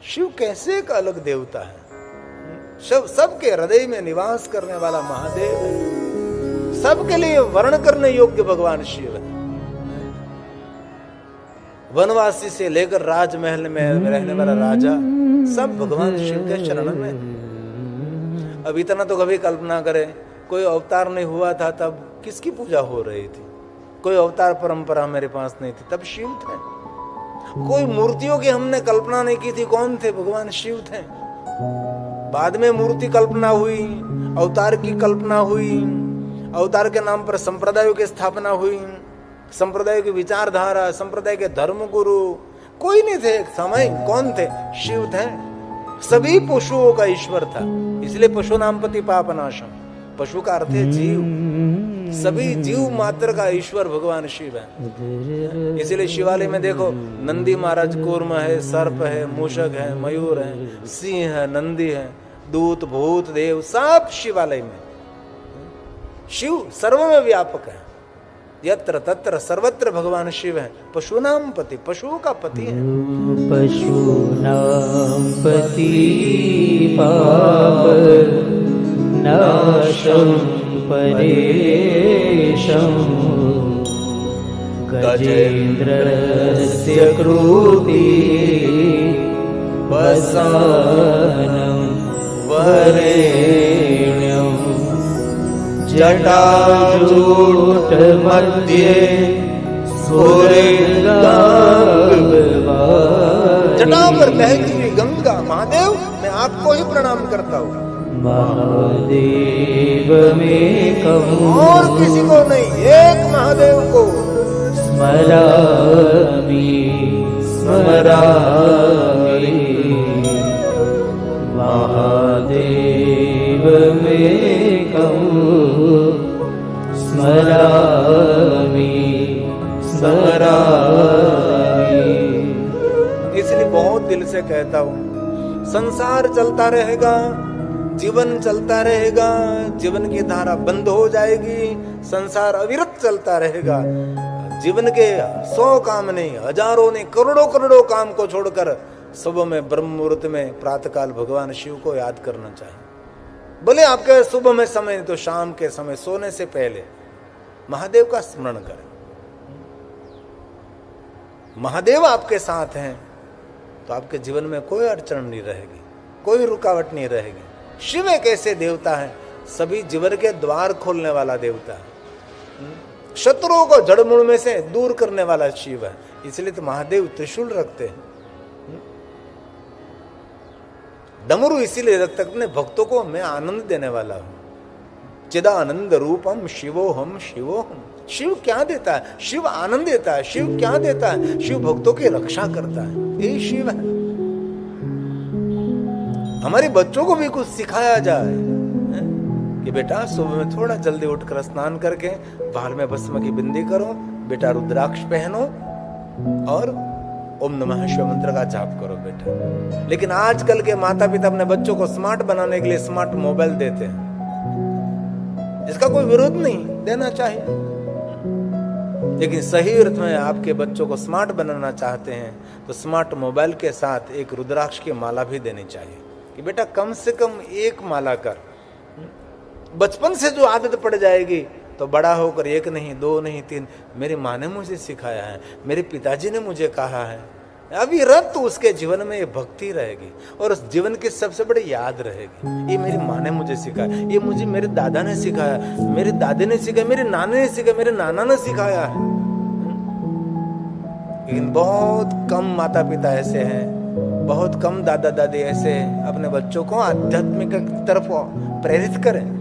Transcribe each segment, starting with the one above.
शिव कैसे एक अलग देवता है, सबके हृदय में निवास करने वाला महादेव है, सबके लिए वर्ण करने योग्य भगवान शिव है। वनवासी से लेकर राजमहल में रहने वाला राजा सब भगवान शिव के चरण में। अब इतना तो कभी कल्पना करें, कोई अवतार नहीं हुआ था तब किसकी पूजा हो रही थी, कोई अवतार परंपरा मेरे पास नहीं थी तब शिव थे। कोई मूर्तियों की हमने कल्पना नहीं की थी, कौन थे, भगवान शिव थे। बाद में मूर्ति कल्पना हुई, अवतार की कल्पना हुई, अवतार के नाम पर संप्रदायों की स्थापना हुई, संप्रदाय की विचारधारा, संप्रदाय के धर्म गुरु कोई नहीं थे। एक समय कौन थे, शिव थे। सभी पशुओं का ईश्वर था, इसलिए पशु नाम पति पापनाशम, पशु का अर्थ है जीव, सभी जीव मात्र का ईश्वर भगवान शिव है। इसीलिए शिवालय में देखो नंदी महाराज कूर्म है, सर्प है, मूषक है, मयूर है, सिंह है, नंदी है, दूत भूत देव सब शिवालय में। शिव सर्व में व्यापक है, यत्र तत्र सर्वत्र भगवान शिव है। पशुनाम पति, पशुओं का पति है। पशुनाम पति पाप नाशम परेशम गजेन्द्रस्य कृति वसानं वरेण्यं जटाजूट मध्ये जटा पर बहती हुई गंगा, महादेव मैं आपको ही प्रणाम करता हूँ। महादेव में और किसी को नहीं, एक महादेव को स्मरामि स्मरामि महादेव में स्मरामि स्मरामि। इसलिए बहुत दिल से कहता हूँ, संसार चलता रहेगा, जीवन चलता रहेगा, जीवन की धारा बंद हो जाएगी, संसार अविरत चलता रहेगा। जीवन के 100 काम नहीं, हजारों नहीं, करोड़ों करोड़ों काम को छोड़कर सुबह में ब्रह्म मुहूर्त में प्रातःकाल भगवान शिव को याद करना चाहिए। भले आपके सुबह में समय नहीं तो शाम के समय सोने से पहले महादेव का स्मरण करें। महादेव आपके साथ हैं तो आपके जीवन में कोई अड़चन नहीं रहेगी, कोई रुकावट नहीं रहेगी। शिव एक ऐसे देवता है, सभी जीवन के द्वार खोलने वाला देवता है, शत्रुओं को जड़मूल में से दूर करने वाला शिव है। इसलिए तो महादेव त्रिशूल रखते हैं, डमरू इसीलिए रखते अपने भक्तों को मैं आनंद देने वाला हूं। चिदानंद रूपम शिवोहम शिवोहम। शिव क्या देता है, शिव आनंद देता है। शिव क्या देता है, शिव भक्तों की रक्षा करता है, यही शिव है। हमारे बच्चों को भी कुछ सिखाया जाए कि बेटा सुबह में थोड़ा जल्दी उठकर स्नान करके बाल में भस्म की बिंदी करो, बेटा रुद्राक्ष पहनो और ओम नमः शिवाय मंत्र का जाप करो बेटा। लेकिन आजकल के माता पिता अपने बच्चों को स्मार्ट बनाने के लिए स्मार्ट मोबाइल देते हैं, इसका कोई विरोध नहीं, देना चाहिए। लेकिन सही अर्थ में आपके बच्चों को स्मार्ट बनाना चाहते हैं तो स्मार्ट मोबाइल के साथ एक रुद्राक्ष की माला भी देनी चाहिए कि बेटा कम से कम एक माला कर। बचपन से जो आदत पड़ जाएगी तो बड़ा होकर एक नहीं, 2 नहीं, 3, मेरी माँ ने मुझे सिखाया है, मेरे पिताजी ने मुझे कहा है, अभी रत उसके जीवन में ये भक्ति रहेगी और उस जीवन की सबसे बड़ी याद रहेगी। ये मेरी माँ ने मुझे सिखाया, ये मुझे मेरे दादा ने सिखाया, मेरे दादी ने सिखाया, मेरे नाने ने सिखाया, मेरे नाना ने सिखाया है। लेकिन बहुत कम माता पिता ऐसे हैं, बहुत कम दादा दादी ऐसे हैं अपने बच्चों को आध्यात्मिक तरफ प्रेरित करें,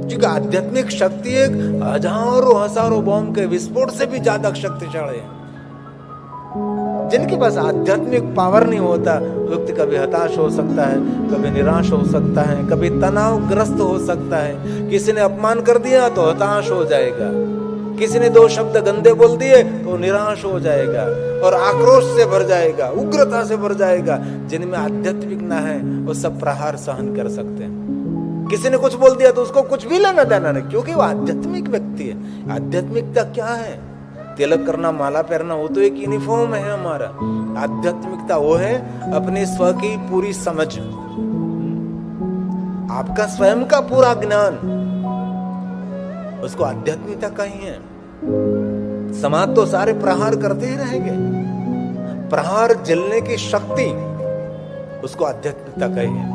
क्योंकि आध्यात्मिक शक्ति एक हजारों बॉम्ब के विस्फोट से भी ज्यादा शक्तिशाली है। जिनके पास आध्यात्मिक पावर नहीं होता, व्यक्ति कभी हताश हो सकता है, कभी निराश हो सकता है, कभी तनावग्रस्त हो सकता है। किसी ने अपमान कर दिया तो हताश हो जाएगा, किसी ने 2 शब्द गंदे बोल दिए तो निराश हो जाएगा और आक्रोश से भर जाएगा, उग्रता से भर जाएगा। जिनमें आध्यात्मिक ना है वो सब प्रहार सहन कर सकते हैं। किसी ने कुछ बोल दिया तो उसको कुछ भी लेना देना नहीं, क्योंकि वो आध्यात्मिक व्यक्ति है। आध्यात्मिकता क्या है, तिलक करना, माला पहनना, वो तो एक यूनिफॉर्म है हमारा। आध्यात्मिकता वो है अपने स्व की पूरी समझ, आपका स्वयं का पूरा ज्ञान, उसको आध्यात्मिकता कही है। समाज तो सारे प्रहार करते ही रहेंगे, प्रहार झेलने की शक्ति उसको आध्यात्मिकता कही है।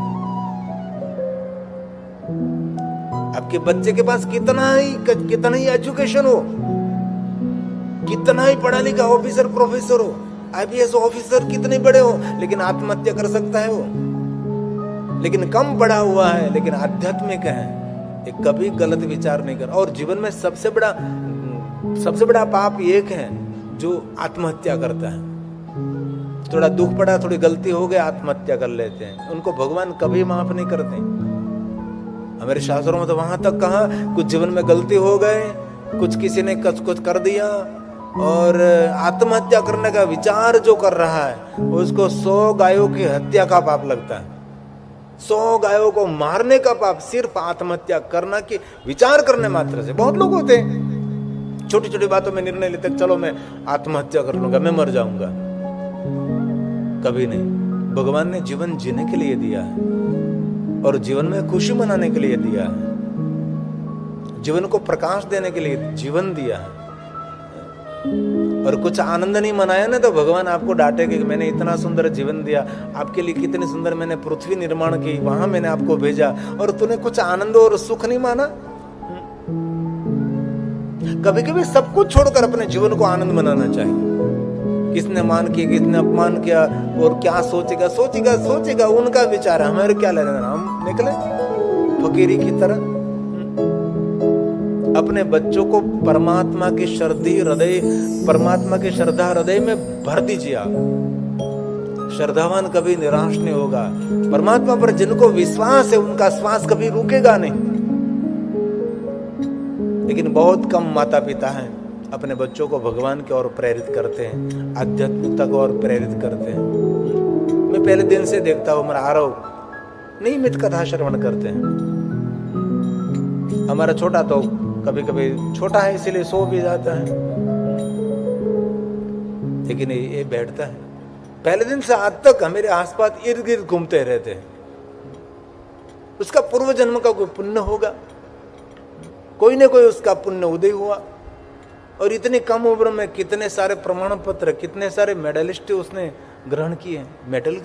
आपके बच्चे के पास कितना ही एजुकेशन हो, कितना ही पढ़ा लिखा ऑफिसर प्रोफेसर हो, आईपीएस ऑफिसर कितने बड़े हो, लेकिन आत्महत्या कर सकता है वो। लेकिन कम पढ़ा हुआ है लेकिन आध्यात्मिक है, एक कभी गलत विचार नहीं कर। और जीवन में सबसे बड़ा पाप एक है जो आत्महत्या करता है। थोड़ा दुख पड़ा, थोड़ी गलती हो गई, आत्महत्या कर लेते हैं। उनको भगवान कभी माफ नहीं करते। हमारे शास्त्रों में तो वहां तक कहा, कुछ जीवन में गलती हो गए, कुछ किसी ने कुछ कर दिया और आत्महत्या करने का विचार जो कर रहा है उसको 100 गायों की हत्या का पाप लगता है। 100 गायों को मारने का पाप सिर्फ आत्महत्या करना की विचार करने मात्र से। बहुत लोग होते हैं छोटी छोटी बातों में निर्णय लेते, चलो मैं आत्महत्या कर लूंगा, मैं मर जाऊंगा। कभी नहीं। भगवान ने जीवन जीने के लिए दिया है और जीवन में खुशी मनाने के लिए दिया है, जीवन को प्रकाश देने के लिए जीवन दिया है। और कुछ आनंद नहीं मनाया ना तो भगवान आपको डांटेगा कि मैंने इतना सुंदर जीवन दिया, आपके लिए कितनी सुंदर मैंने पृथ्वी निर्माण की, वहां मैंने आपको भेजा और तूने कुछ आनंद और सुख नहीं माना। कभी कभी सब कुछ छोड़कर अपने जीवन को आनंद मनाना चाहिए। किसने मान किया, किसने अपमान किया और क्या सोचेगा उनका विचार है, हमारे क्या लेना। हम निकले फकीरी की तरह। अपने बच्चों को परमात्मा की श्रद्धा हृदय में भर दीजिए। आप श्रद्धावान कभी निराश नहीं होगा। परमात्मा पर जिनको विश्वास है उनका श्वास कभी रुकेगा नहीं। लेकिन बहुत कम माता पिता हैं अपने बच्चों को भगवान की ओर प्रेरित करते हैं, आध्यात्मिकता को और प्रेरित करते हैं। मैं पहले दिन से देखता हूं, हमारा आरव नियमित कथा श्रवण करते हैं। हमारा छोटा तो कभी कभी छोटा है इसीलिए सो भी जाता है, लेकिन ये बैठता है। पहले दिन से आज तक मेरे आसपास इर्द गिर्द घूमते रहते हैं। उसका पूर्व जन्म का कोई पुण्य होगा, कोई न कोई उसका पुण्य उदय हुआ। और इतनी कम उम्र में कितने सारे प्रमाण पत्र, कितने सारे मेडलिस्ट उसने ग्रहण किए, मेडल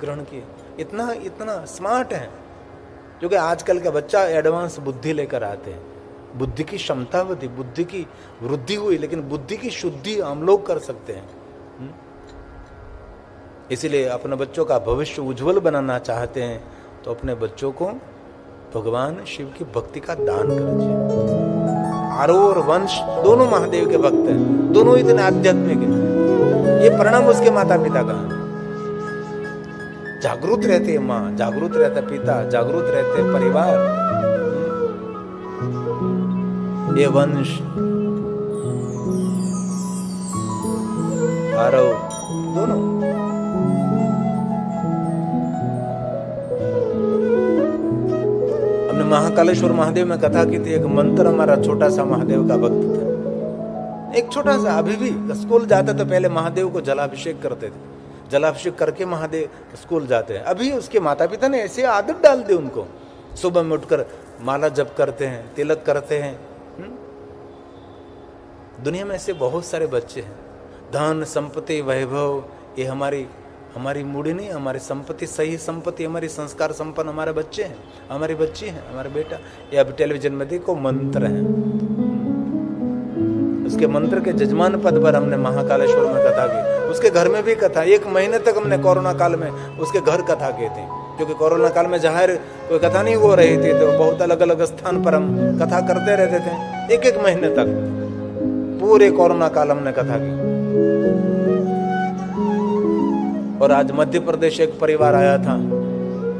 ग्रहण किए। इतना स्मार्ट है। क्योंकि आजकल का बच्चा एडवांस बुद्धि लेकर आते हैं। बुद्धि की क्षमता बढ़ी, बुद्धि की वृद्धि हुई, लेकिन बुद्धि की शुद्धि हम लोग कर सकते हैं। इसीलिए अपने बच्चों का भविष्य उज्जवल बनाना चाहते हैं तो अपने बच्चों को भगवान शिव की भक्ति का दान करिए। आरो और वंश दोनों महादेव के भक्त हैं, दोनों इतने आध्यात्मिक हैं। ये परिणाम उसके माता पिता का है। जागरूक रहते माँ, जागरूक रहता पिता, जागरूक रहते परिवार, ये वंश आरव दोनों। हमने महाकालेश्वर महादेव में कथा की थी। एक मंत्र हमारा छोटा सा महादेव का भक्त था, एक छोटा सा। अभी भी स्कूल जाते तो पहले महादेव को जलाभिषेक करते थे, जलाभिषेक करके महादेव स्कूल जाते हैं। अभी उसके माता पिता ने ऐसी आदत डाल दी उनको, सुबह में उठकर माला जप करते हैं, तिलक करते हैं। दुनिया में ऐसे बहुत सारे बच्चे हैं। धन संपत्ति वैभव ये हमारी मूड़ी नहीं, हमारी संपत्ति, सही संपत्ति हमारी संस्कार संपन्न हमारे बच्चे हैं, हमारी बच्ची हैं, हमारे बेटा। ये अभी टेलीविजन में देखो मंत्र है, उसके मंत्र के जजमान पद पर हमने महाकालेश्वर में कथा की। उसके घर में भी कथा, 1 महीने तक हमने कोरोना काल में उसके घर कथा की थी। क्योंकि कोरोना काल में जाहिर कोई कथा नहीं हो रही थी, तो बहुत अलग अलग स्थान पर हम कथा करते रहते थे। 1 महीने तक पूरे कोरोना काल हमने कथा की। और आज मध्य प्रदेश एक परिवार आया था,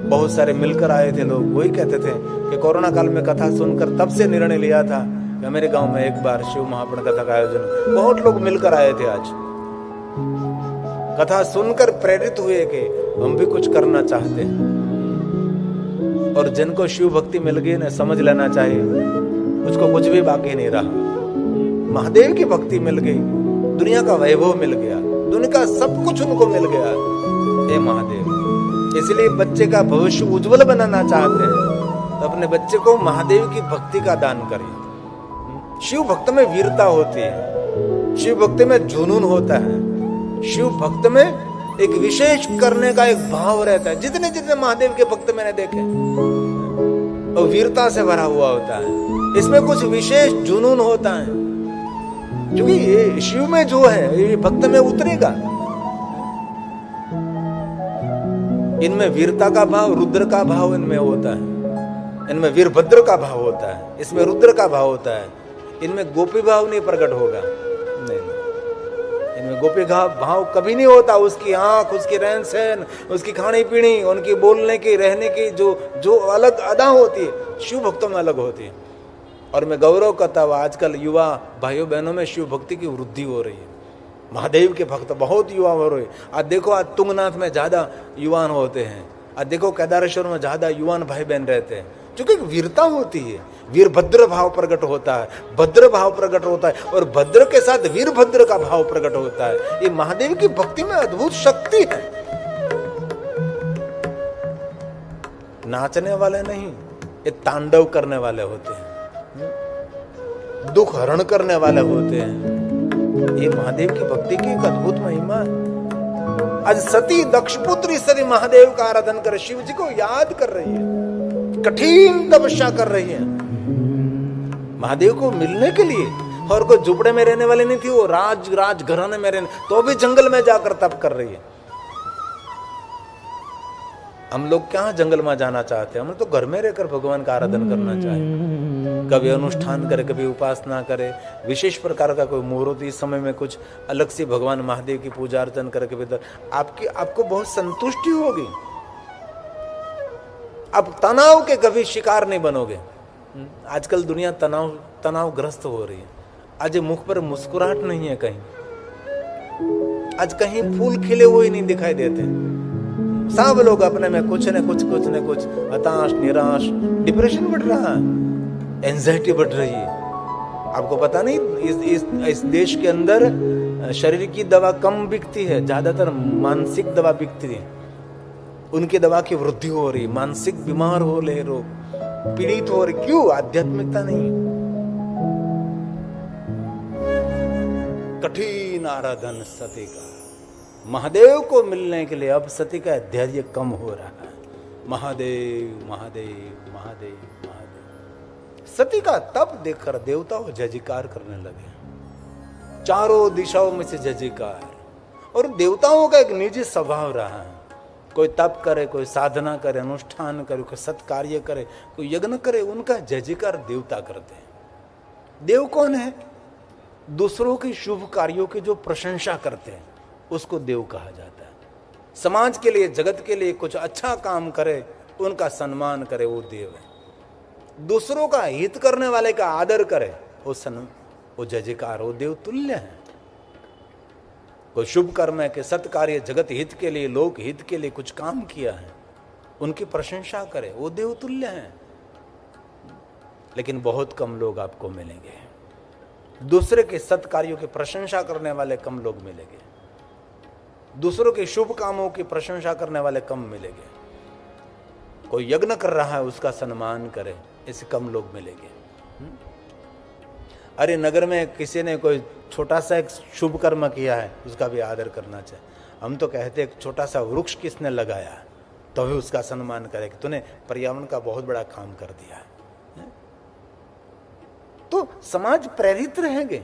बहुत सारे मिलकर आए थे लोग। वही कहते थे कि कोरोना काल में कथा सुनकर तब से निर्णय लिया था कि मेरे गांव में एक बार शिव महापुराण कथा का आयोजन। बहुत लोग मिलकर आए थे आज, कथा सुनकर प्रेरित हुए कि हम भी कुछ करना चाहते हैं। और जिनको शिव भक्ति मिल गई ना, समझ लेना चाहिए उसको कुछ भी बाकी नहीं रहा। महादेव की भक्ति मिल गई दुनिया का वैभव मिल गया, दुनिया का सब कुछ उनको मिल गया। हे महादेव, इसलिए बच्चे का भविष्य उज्जवल बनाना चाहते हैं तो अपने बच्चे को महादेव की भक्ति का दान करिए। शिव भक्त में वीरता होती है, शिव भक्ति में जुनून होता है, शिव भक्त में एक विशेष करने का एक भाव रहता है। जितने जितने महादेव के भक्त मैंने देखे और वीरता से भरा हुआ होता है, इसमें कुछ विशेष जुनून होता है, क्योंकि ये शिव में जो है ये भक्त में उतरेगा। इनमें वीरता का भाव, रुद्र का भाव इनमें होता है, इनमें वीरभद्र का भाव होता है, इसमें रुद्र का भाव होता है। इनमें गोपी भाव नहीं प्रकट होगा, नहीं, इनमें गोपी का भाव कभी नहीं होता। उसकी आंख, उसकी रहन सहन, उसकी खानी पीनी, उनकी बोलने की, रहने की जो अलग अदा होती है, शिव भक्तों में अलग होती है। और मैं गौरव करता हूँ आजकल युवा भाइयों बहनों में शिव भक्ति की वृद्धि हो रही है। महादेव के भक्त बहुत युवा हो रहे हैं। आज देखो, आज तुंगनाथ में ज्यादा युवान होते हैं, आज देखो केदारेश्वर में ज्यादा युवान भाई बहन रहते हैं, क्योंकि वीरता होती है, वीरभद्र भाव प्रकट होता है, भद्र भाव प्रकट होता है, और भद्र के साथ वीरभद्र का भाव प्रकट होता है। ये महादेव की भक्ति में अद्भुत शक्ति है। नाचने वाले नहीं, ये तांडव करने वाले होते हैं, दुख हरण करने वाले होते हैं। ये महादेव की भक्ति की एक अद्भुत महिमा है। आज सती दक्षपुत्री सती महादेव का आराधन कर, शिव जी को याद कर रही है, कठिन तपस्या कर रही है महादेव को मिलने के लिए। और कोई झुपड़े में रहने वाली नहीं थी, वो राज घराने में रहने, तो भी जंगल में जाकर तप कर रही है। हम लोग क्या जंगल में जाना चाहते हैं? हम तो घर में रहकर भगवान का आराधन करना चाहिए। कभी अनुष्ठान करे, कभी उपासना करे, विशेष प्रकार का कोई मुहूर्त, इस समय में कुछ अलग से भगवान महादेव की पूजा अर्चन करके भीतर आपको बहुत संतुष्टि होगी। आप तनाव के कभी शिकार नहीं बनोगे। आजकल दुनिया तनावग्रस्त हो रही है। आज मुख पर मुस्कुराहट नहीं है कहीं, आज कहीं फूल खिले हुए नहीं दिखाई देते। सब लोग अपने में कुछ न कुछ हताश, निराश, डिप्रेशन बढ़ रहा है, एंजाइटी बढ़ रही है। आपको पता नहीं इस देश के अंदर शरीर की दवा कम बिकती है, ज्यादातर मानसिक दवा बिकती है। उनकी दवा की वृद्धि हो रही, मानसिक बीमार हो रहे लोग, पीड़ित हो रहे। क्यों? आध्यात्मिकता नहीं। कठिन आराधन सती का, महादेव को मिलने के लिए अब सती का धैर्य कम हो रहा है। महादेव महादेव महादेव महादेव। सती का तप देखकर देवताओं जयकार करने लगे, चारों दिशाओं में से जयकार। और देवताओं का एक निजी स्वभाव रहा है, कोई तप करे, कोई साधना करे, अनुष्ठान करे, कोई सत्कार्य करे, कोई यज्ञ करे, उनका जयकार देवता करते हैं। देव कौन है? दूसरों के शुभ कार्यों की जो प्रशंसा करते हैं उसको देव कहा जाता है। समाज के लिए, जगत के लिए कुछ अच्छा काम करे, उनका सम्मान करे, वो देव है। दूसरों का हित करने वाले का आदर करे, वो जयकार, वो देव तुल्य है। कोई शुभ कर्म है कि सत्कार्य, जगत हित के लिए, लोक हित के लिए कुछ काम किया है, उनकी प्रशंसा करे, वो देव तुल्य है। लेकिन बहुत कम लोग आपको मिलेंगे, दूसरे के सत्कार्यों की प्रशंसा करने वाले कम लोग मिलेंगे, दूसरों के शुभ कामों की प्रशंसा करने वाले कम मिलेंगे। कोई यज्ञ कर रहा है उसका सम्मान करे, ऐसे कम लोग मिलेंगे। अरे नगर में किसी ने कोई छोटा सा एक शुभ कर्म किया है, उसका भी आदर करना चाहिए। हम तो कहते हैं छोटा सा वृक्ष किसने लगाया तो भी उसका सम्मान करे कि तूने पर्यावरण का बहुत बड़ा काम कर दिया है। तो समाज प्रेरित रहेंगे।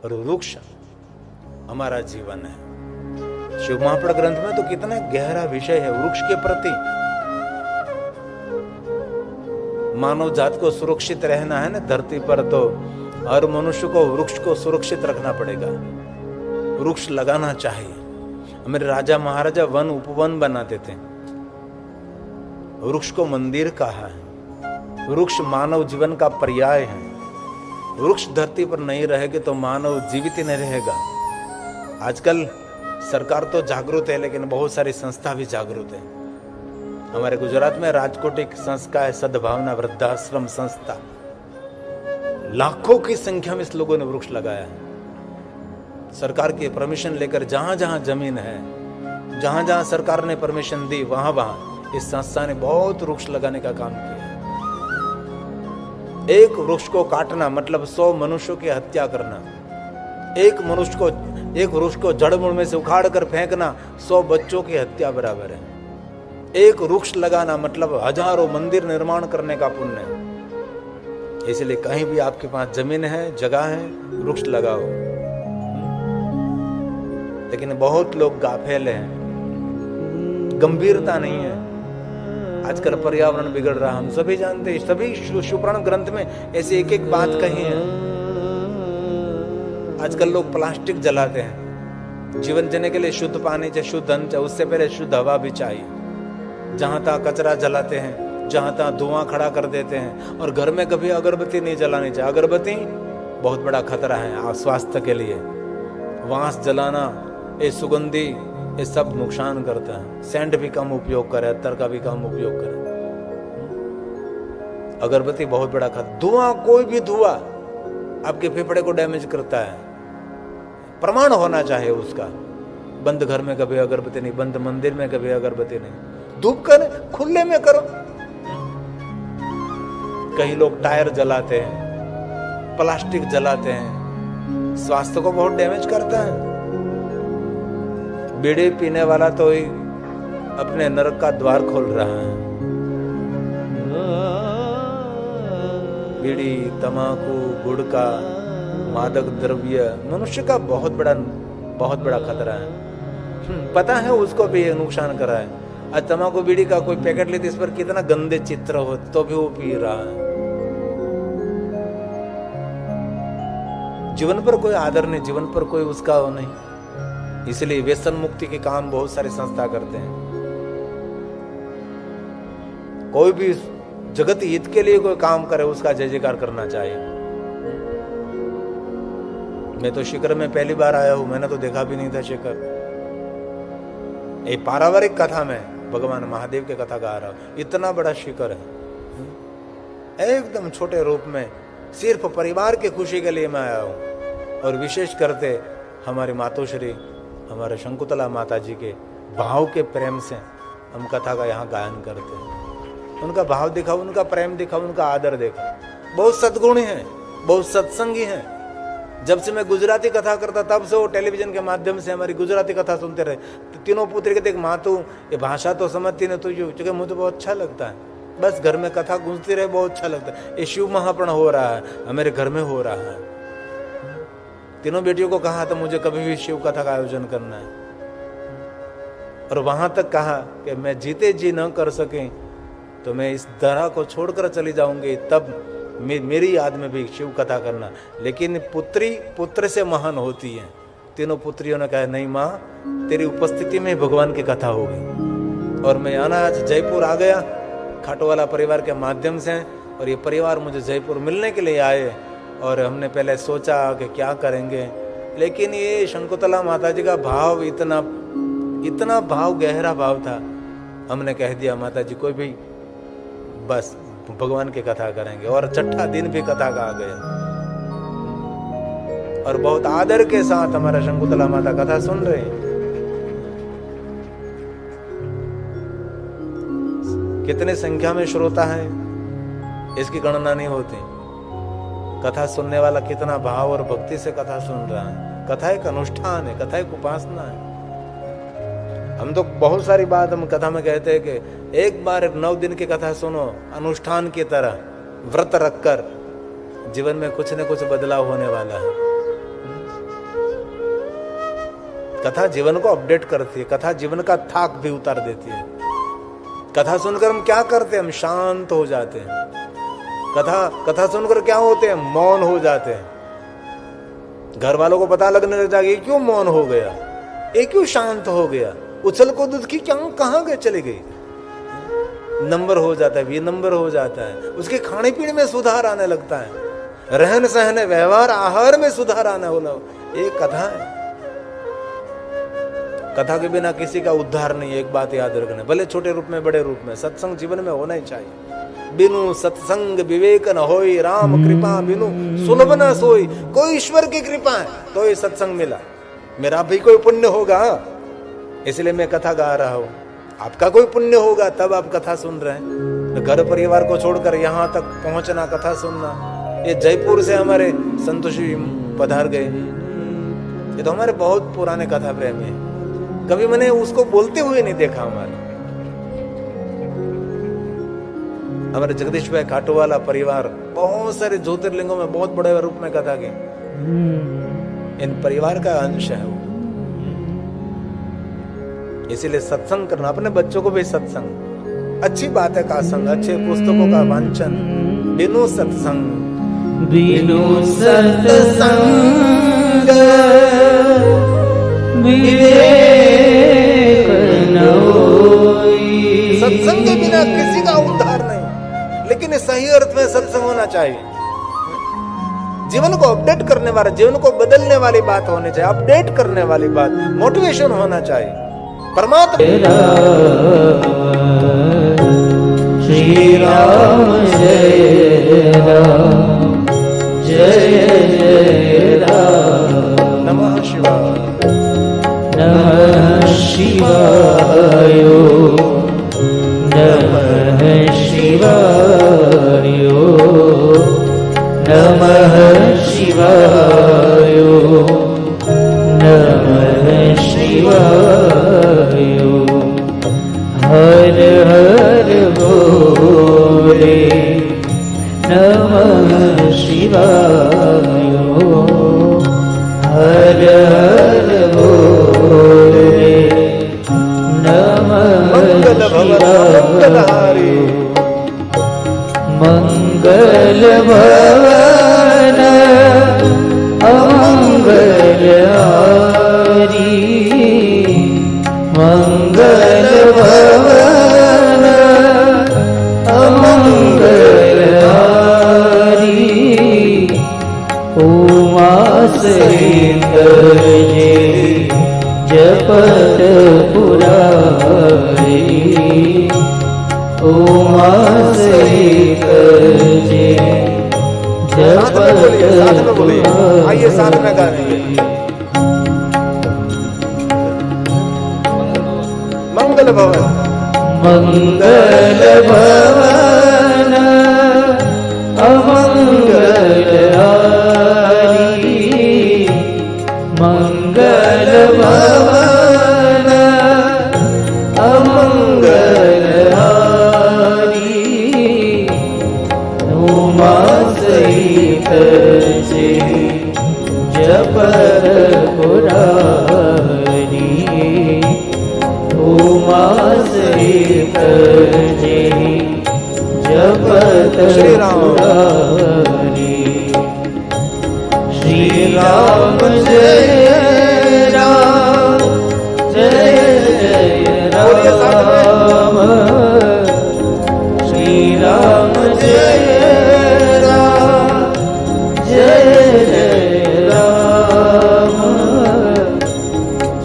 और वृक्ष हमारा जीवन है। शिव महापुराण ग्रंथ में तो कितना गहरा विषय है वृक्ष के प्रति। मानव जात को सुरक्षित रहना है ना धरती पर, तो हर मनुष्य को वृक्ष को सुरक्षित रखना पड़ेगा, वृक्ष लगाना चाहिए। हमारे राजा महाराजा वन उपवन बनाते थे, वृक्ष को मंदिर कहा है। वृक्ष मानव जीवन का पर्याय है। वृक्ष धरती पर नहीं रहेगा तो मानव जीवित ही नहीं रहेगा। आजकल सरकार तो जागरूक है, लेकिन बहुत सारी संस्था भी जागरूक है। हमारे गुजरात में राजकोट एक संस्था है, सद्भावना वृद्धाश्रम संस्था। लाखों की संख्या में इस लोगों ने वृक्ष लगाया है। सरकार की परमिशन लेकर जहां जहां जमीन है, जहां जहां सरकार ने परमिशन दी, वहां वहां इस संस्था ने बहुत वृक्ष लगाने का काम किया। एक वृक्ष को काटना मतलब 100 मनुष्यों की हत्या करना। एक वृक्ष को जड़ मूल में से उखाड़ कर फेंकना 100 बच्चों की हत्या बराबर है। एक वृक्ष लगाना मतलब हजारों मंदिर निर्माण करने का पुण्य है। इसलिए कहीं भी आपके पास जमीन है, जगह है, वृक्ष लगाओ। लेकिन बहुत लोग गाफिल हैं, गंभीरता नहीं है। आजकल पर्यावरण बिगड़ रहा, हम सभी जानते हैं। सभी शिवपुराण ग्रंथ में ऐसी एक एक बात कही है। आजकल लोग प्लास्टिक जलाते हैं। जीवन जीने के लिए शुद्ध पानी चाहिए, शुद्ध अन्न चाहिए, उससे पहले शुद्ध हवा भी चाहिए। जहां तहां कचरा जलाते हैं, जहां तहां धुआं खड़ा कर देते हैं। और घर में कभी अगरबत्ती नहीं जलानी चाहिए। अगरबत्ती बहुत बड़ा खतरा है स्वास्थ्य के लिए। वांस जलाना, ये सुगंधी, ये सब नुकसान करता है। सेंट भी कम उपयोग करें, अत्तर का भी कम उपयोग करें। अगरबत्ती बहुत बड़ा खतरा। धुआं, कोई भी धुआं आपके फेफड़े को डैमेज करता है। प्रमाण होना चाहिए उसका। बंद घर में कभी अगरबत्ती नहीं, बंद मंदिर में कभी अगरबत्ती नहीं। धूप कर खुले में करो। कई लोग टायर जलाते हैं, प्लास्टिक जलाते हैं, स्वास्थ्य को बहुत डैमेज करता है। बीड़ी पीने वाला तो ही अपने नरक का द्वार खोल रहा है। बीड़ी, तंबाकू, गुटखा, मादक द्रव्य मनुष्य का बहुत बड़ा खतरा है। पता है उसको भी ये नुकसान कर रहा है। आज तंबाकू बीड़ी का कोई पैकेट लेते, इस पर कितना गंदे चित्र हो तो भी वो पी रहा है। जीवन पर कोई आदर नहीं, जीवन पर कोई उसका वो नहीं। इसलिए व्यसन मुक्ति के काम बहुत सारी संस्था करते हैं। कोई भी जगत हित के लिए कोई काम करे, उसका जय जयकार करना चाहिए। मैं तो शिखर में पहली बार आया हूं, मैंने तो देखा भी नहीं था शिखर। एक पारिवारिक कथा में भगवान महादेव के कथा गा रहा हूं। इतना बड़ा शिखर है, एकदम छोटे रूप में, सिर्फ परिवार की खुशी के लिए मैं आया हूं। और विशेष करते हमारी मातोश्री, हमारे शंकुतला माता जी के भाव के प्रेम से हम कथा का यहाँ गायन करते हैं। उनका भाव दिखा, उनका प्रेम दिखा, उनका आदर देखा। बहुत सद्गुणी हैं, बहुत सत्संगी हैं। जब से मैं गुजराती कथा करता तब से वो टेलीविजन के माध्यम से हमारी गुजराती कथा सुनते रहे। तो तीनों पुत्री के देख, माँ तू ये भाषा तो समझती नहीं तुझे, क्योंकि मुझे बहुत अच्छा लगता है। बस घर में कथा गूंजती रहे, बहुत अच्छा लगता है। ये शिव महापर्ण हो रहा है, मेरे घर में हो रहा है। तीनों बेटियों को कहा था मुझे कभी भी शिव कथा का आयोजन करना है। और वहां तक कहा कि मैं जीते जी न कर सके तो मैं इस दरा को छोड़कर चली जाऊंगी, तब मेरी याद में भी शिव कथा करना। लेकिन पुत्री पुत्र से महान होती है। तीनों पुत्रियों ने कहा नहीं माँ, तेरी उपस्थिति में भगवान की कथा होगी। और मैं आज जयपुर आ गया खाटोवाला परिवार के माध्यम से। और ये परिवार मुझे जयपुर मिलने के लिए आए। और हमने पहले सोचा कि क्या करेंगे, लेकिन ये शंकुतला माता जी का भाव इतना भाव, गहरा भाव था। हमने कह दिया माता जी कोई भी, बस भगवान की कथा करेंगे। और छठा दिन भी कथा का आ गया। और बहुत आदर के साथ हमारा शंकुतला माता कथा सुन रहे हैं। कितने संख्या में श्रोता है इसकी गणना नहीं होती। कथा सुनने वाला कितना भाव और भक्ति से कथा सुन रहा है। कथा एक अनुष्ठान है, कथा एक उपासना है। हम तो बहुत सारी बात हम कथा में कहते हैं कि एक बार 9 दिन की कथा सुनो, अनुष्ठान की तरह व्रत रखकर जीवन में कुछ न कुछ बदलाव होने वाला है। कथा जीवन को अपडेट करती है। कथा जीवन का थाक भी उतार देती है। कथा सुनकर हम क्या करते हैं? हम शांत हो जाते हैं। कथा सुनकर क्या होते हैं? मौन हो जाते हैं। घर वालों को पता लगने लग जाएगा ये क्यों मौन हो गया, ये क्यों शांत हो गया, उछल कूद उसकी कहाँ गए, चली गई। नंबर हो जाता है, विनम्र हो जाता है। उसके खाने पीने में सुधार आने लगता है, रहन सहन, व्यवहार, आहार में सुधार आने वाला। एक कथा है। कथा के बिना किसी का उद्धार नहीं है। एक बात याद रखना, भले छोटे रूप में बड़े रूप में, सत्संग जीवन में होना ही चाहिए। बिनु सत्संग विवेक न होई, राम कृपा बिनु सुलभ न सोई। कोई ईश्वर की कृपा है तो ये सत्संग मिला, मेरा भी कोई पुण्य होगा इसलिए मैं कथा गा रहा हूं, आपका कोई पुण्य होगा तब आप कथा सुन रहे हैं। तो घर परिवार को छोड़कर यहां तक पहुंचना, कथा सुनना, ये जयपुर से हमारे संतोष जी पधार गए, ये तो हमारे बहुत पुराने कथा प्रेमी है, कभी मैंने उसको बोलते हुए नहीं देखा। हमारे जगदीश भाई खाटूवाला परिवार बहुत सारे ज्योतिर्लिंगों में बहुत बड़े रूप में कथा के, इन परिवार का अंश है वो। इसीलिए सत्संग करना, अपने बच्चों को भी सत्संग, अच्छी बात है का संग, अच्छे पुस्तकों का वांचन, बिनु सत्संग बिनु सत्संग विवेक न होई। सत्संग के बिना किसी का उद्धार नहीं, लेकिन सही अर्थ में सत्संग होना चाहिए। जीवन को अपडेट करने वाला, जीवन को बदलने वाली बात होनी चाहिए, अपडेट करने वाली बात, मोटिवेशन होना चाहिए। परमात्मा श्री राम जय राम जय जय राम। नमः शिवाय नमः शिवाय नमः शिवाय नमः शिवाय नमः शिवाय। हर हर बोले नमः शिवाय। हर हर बोले नमः मंगल भवन मंगलहारी, मंगल भवन अमंगल हारी। मंगल भवन अमंगल हारी। उमा सहित जे जपत पुरारी। उमा सहित जे जपत पुरारी। आइए साथ में गाएंगे। मंगल भवन मंगल भवन अमंगल हारी। मंगल भवन अमंगल हारी। उमा सहित जे जपत पुरारी। उमा सहित जे जपत श्री राम। पुरारी। श्री राम जय राम जय जय राम। श्री राम जय राम जय जय राम।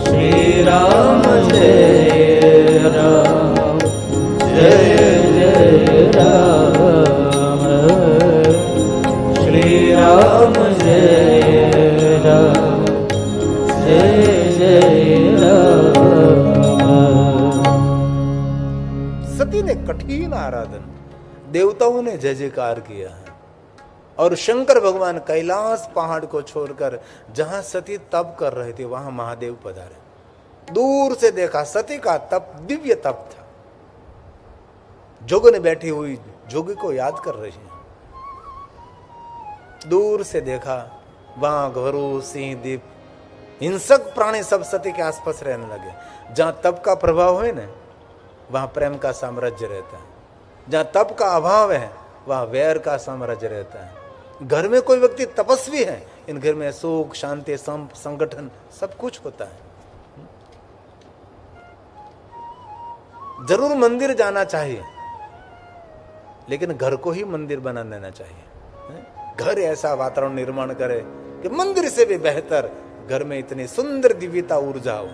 श्री राम जय राम जय जय राम। श्री राम जय राम जय जय राम। सती ने कठिन आराधन, देवताओं ने जय जयकार किया है, और शंकर भगवान कैलाश पहाड़ को छोड़कर जहां सती तप कर रहे थे वहां महादेव पधारे। दूर से देखा, सती का तप दिव्य तप था। जोगने बैठी हुई जोगी को याद कर रही है। दूर से देखा, वहां घरू सिंह दीप हिंसक प्राणी सब सती के आसपास रहने लगे। जहां तप का प्रभाव है ना वहां प्रेम का साम्राज्य रहता है, जहां तप का अभाव है वहां वैर का साम्राज्य रहता है। घर में कोई व्यक्ति तपस्वी है, इन घर में सुख शांति संगठन सब कुछ होता है। जरूर मंदिर जाना चाहिए, लेकिन घर को ही मंदिर बना लेना चाहिए। घर ऐसा वातावरण निर्माण करे कि मंदिर से भी बेहतर घर में इतनी सुंदर दिव्यता ऊर्जा हो।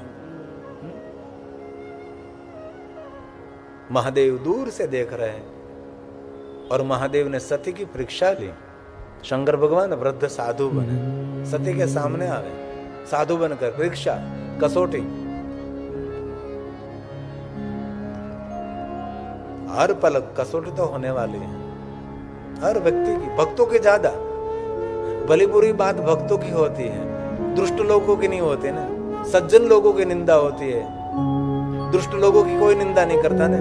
महादेव दूर से देख रहे हैं, और महादेव ने सती की परीक्षा ली। शंकर भगवान वृद्ध साधु बने, सती के सामने आवे, साधु बनकर परीक्षा, कसौटी। हर पल कसौटी तो होने वाली है, हर व्यक्ति की, भक्तों की ज्यादा। भली बुरी बात भक्तों की होती है, दुष्ट लोगों की नहीं होती ना। सज्जन लोगों की निंदा होती है, दुष्ट लोगों की कोई निंदा नहीं करता ना।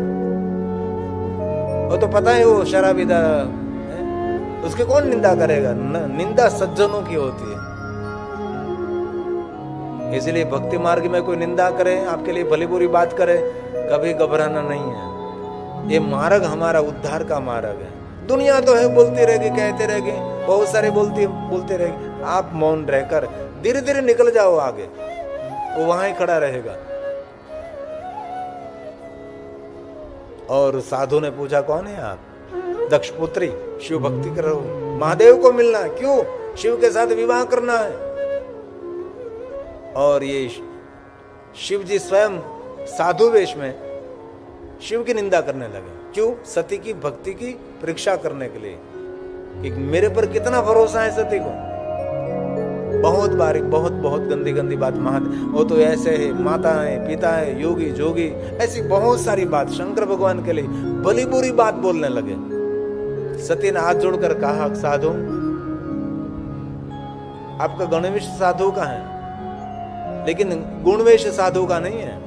वो तो पता है वो शराबीदा है, उसकी कौन निंदा करेगा। निंदा सज्जनों की होती है। इसलिए भक्ति मार्ग में कोई निंदा करे, आपके लिए भली बुरी बात करे, कभी घबराना नहीं है। ये मार्ग हमारा उद्धार का मार्ग है। दुनिया तो है बोलती रहेगी, कहते रहेगी, बहुत सारे बोलते रहेगी। आप मौन रहकर धीरे धीरे निकल जाओ आगे, वो वहां ही खड़ा रहेगा। और साधु ने पूछा, कौन है आप? दक्ष पुत्री, शिव भक्ति कर रहा हूं, महादेव को मिलना है। क्यों? शिव के साथ विवाह करना है। और ये शिव जी स्वयं साधु वेश में शिव की निंदा करने लगे। क्यों? सती की भक्ति की परीक्षा करने के लिए कि मेरे पर कितना भरोसा है सती को। बहुत बारीक, बहुत बहुत गंदी गंदी बात। महादेव वो तो ऐसे है, माता है, पिता है, योगी जोगी, ऐसी बहुत सारी बात शंकर भगवान के लिए भली बुरी बात बोलने लगे। सती ने हाथ जोड़कर कहा, साधु, आपका गणवेश साधु का है, लेकिन गुणवेश साधु का नहीं है।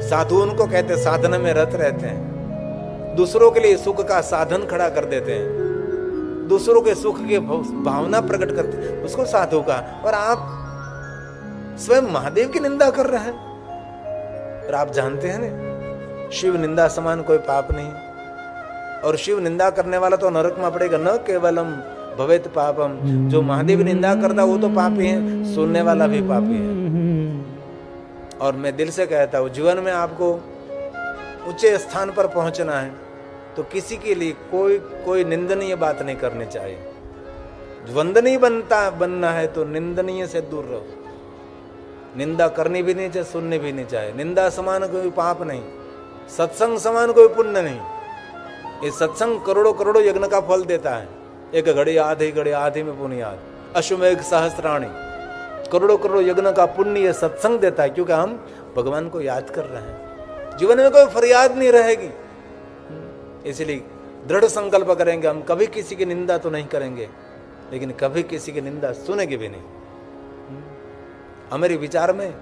साधु उनको कहते साधना में रत रहते हैं, दूसरों के लिए सुख का साधन खड़ा कर देते हैं, दूसरों के सुख की भावना प्रकट करते हैं, उसको साधु का। और आप स्वयं महादेव की निंदा कर रहे हैं। और आप जानते हैं ना, शिव निंदा समान कोई पाप नहीं। और शिव निंदा करने वाला तो नरक में पड़ेगा। न केवलम भवेत पापम, जो महादेव निंदा करता वो तो पापी है, सुनने वाला भी पापी है। और मैं दिल से कहता हूं, जीवन में आपको ऊंचे स्थान पर पहुंचना है तो किसी के लिए कोई निंदनीय बात नहीं करनी चाहिए। वंदनीय बनना है तो निंदनीय से दूर रहो। निंदा करनी भी नहीं चाहिए, सुननी भी नहीं चाहिए। निंदा समान कोई पाप नहीं, सत्संग समान कोई पुण्य नहीं। ये सत्संग करोड़ों करोड़ों यज्ञ का फल देता है। एक घड़ी आधी में पुण्य, अश्वमेघ सहस्त्राणी, करोड़ों करोड़ों यज्ञ का पुण्य ये सत्संग देता है, क्योंकि हम भगवान को याद कर रहे हैं। जीवन में कोई फरियाद नहीं रहेगी। इसलिए दृढ़ संकल्प करेंगे, हम कभी किसी की निंदा तो नहीं करेंगे, लेकिन कभी किसी की निंदा सुनेंगे भी नहीं। हमारे विचार में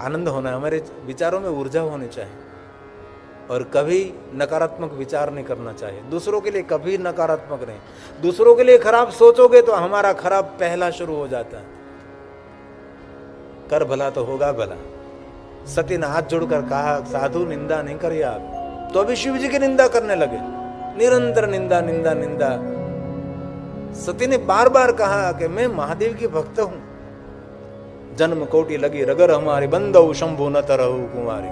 आनंद होना है, हमारे विचारों में ऊर्जा होनी चाहिए, और कभी नकारात्मक विचार नहीं करना चाहिए। दूसरों के लिए कभी नकारात्मक नहीं। दूसरों के लिए खराब सोचोगे तो हमारा खराब पहला शुरू हो जाता है। कर भला तो होगा भला। सती ने हाथ जोड़कर कहा, साधु निंदा नहीं करिए आप। तो अभी शिव जी की निंदा करने लगे, निरंतर निंदा निंदा निंदा। सती ने बार बार कहा कि मैं महादेव की भक्त हूं, जन्म कोटि लगी रगर हमारी, बंदौ शंभु न तरहु कुमारी।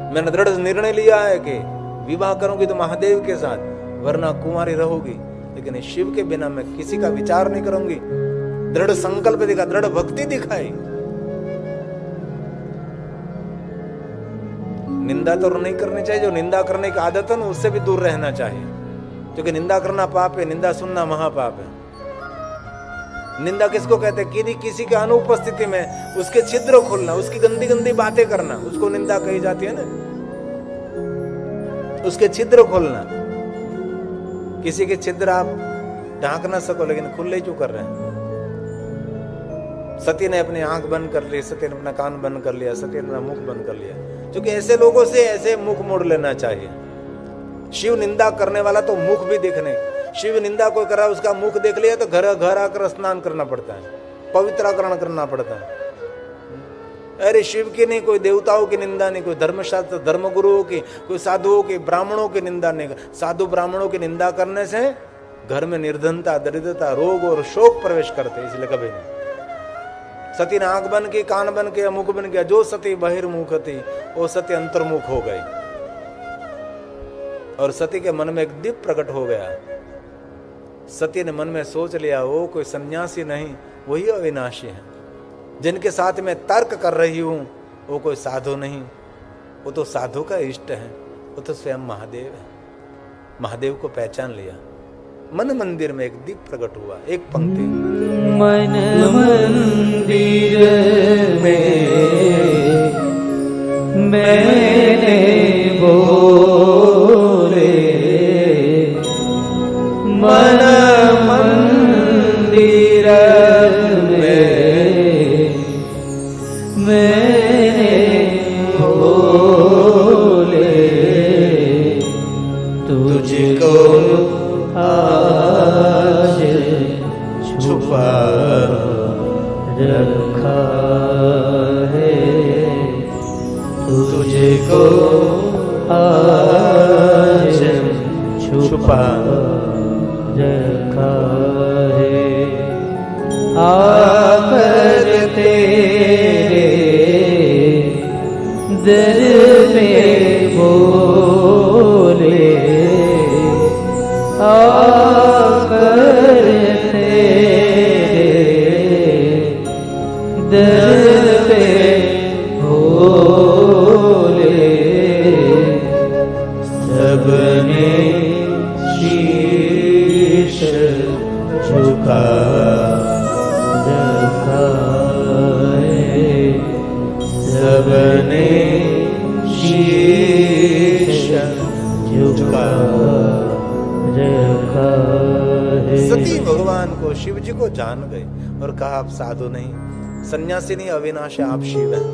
मैंने दृढ़ निर्णय लिया है कि विवाह करूंगी तो महादेव के साथ, वरना कुमारी रहूंगी, लेकिन शिव के बिना मैं किसी का विचार नहीं करूंगी। दृढ़ संकल्प दिखा, दृढ़ भक्ति दिखाई। निंदा तो नहीं करनी चाहिए। जो निंदा करने की आदत है ना, उससे भी दूर रहना चाहिए, क्योंकि निंदा करना पाप है, निंदा सुनना महापाप है। निंदा किसको कहते हैं? किसी के अनुपस्थिति में उसके छिद्र खोलना, उसकी गंदी गंदी बातें करना, उसको निंदा कही जाती है ना। उसके छिद्र खोलना, किसी के छिद्र आप ढांक ना सको, लेकिन खुले क्यों कर रहे हैं? सती ने अपनी आंख बंद कर ली, सती ने अपना कान बंद कर लिया, सती ने अपना मुख बंद कर लिया, क्योंकि ऐसे लोगों से ऐसे मुख मोड़ लेना चाहिए। शिव निंदा करने वाला तो मुख भी देखने, शिव निंदा कोई कर रहा है उसका मुख देख लिया तो घर आकर स्नान करना पड़ता है, पवित्राकरण करना पड़ता है। अरे शिव की नहीं, कोई देवताओं की निंदा नहीं, कोई धर्मशास्त्र धर्मगुरुओं की, कोई साधुओं की, ब्राह्मणों की निंदा नहीं। साधु ब्राह्मणों की निंदा करने से घर में निर्धनता, दरिद्रता, रोग और शोक प्रवेश करते, इसलिए कभी नहीं। सती ने आंख बन की, कान बन किया, मुख बन किया। जो सती बहिर्मुख थी वो सती अंतर्मुख हो गई, और सती के मन में एक दीप प्रकट हो गया। सती ने मन में सोच लिया, वो कोई सन्यासी नहीं, वही अविनाशी है। जिनके साथ मैं तर्क कर रही हूं वो कोई साधु नहीं, वो तो साधु का इष्ट है, वो तो स्वयं महादेव है। महादेव को पहचान लिया। मन मंदिर में एक दीप प्रकट हुआ, एक पंक्ति, मन मंदिर में मैंने बोले, मन मंदिर में मैंने बोले, तुझको आज छुपा रखा है, तुझको आज छुपा रखा है। आकर तेरे दर पे बोले, आकर तेरे दर पे बोले, सबने शीश झुका रखा है, सबने शीश झुका रखा है। सती भगवान को, शिव जी को जान गए और कहा आप साधु नहीं, सन्यासी नहीं, अविनाशी आप शिव हैं।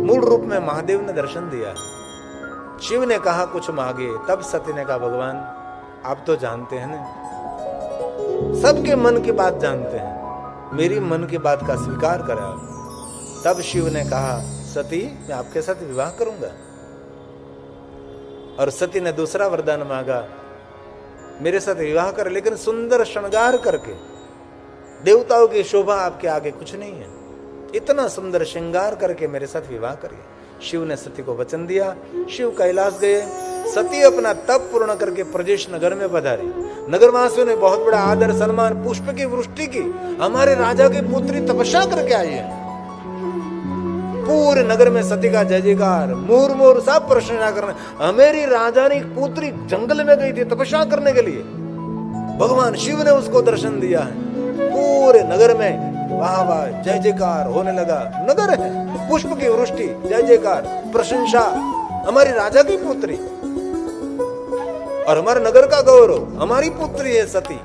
मूल रूप में महादेव ने दर्शन दिया। शिव ने कहा कुछ मांगे, तब सती ने कहा भगवान आप तो जानते हैं ना, सबके मन की बात जानते हैं, मेरी मन की बात का स्वीकार करें आप। तब शिव ने कहा सती मैं आपके साथ विवाह करूंगा। और सती ने दूसरा वरदान मांगा, मेरे साथ विवाह कर, लेकिन सुंदर श्रृंगार करके। देवताओं की शोभा आपके आगे कुछ नहीं है, इतना सुंदर श्रृंगार करके मेरे साथ विवाह करिए। शिव ने सती को वचन दिया। शिव कैलाश गए, सती अपना तप पूर्ण करके प्रजेश नगर में पधारी। नगरवासियों ने बहुत बड़ा आदर सम्मान पुष्प की वृष्टि की। हमारे राजा की पुत्री तपस्या करके आई है। पूरे नगर में सती का जय जयकार, मूर मूर सब प्रशंसा करने। हमारी राजानी पुत्री जंगल में गई थी तपस्या करने के लिए, भगवान शिव ने उसको दर्शन दिया है। पूरे नगर में वाह वाह जय जयकार होने लगा। नगर है, पुष्प की वृष्टि, जय जयकार, प्रशंसा, हमारी राजा की पुत्री और हमारे नगर का गौरव, हमारी पुत्री है सती।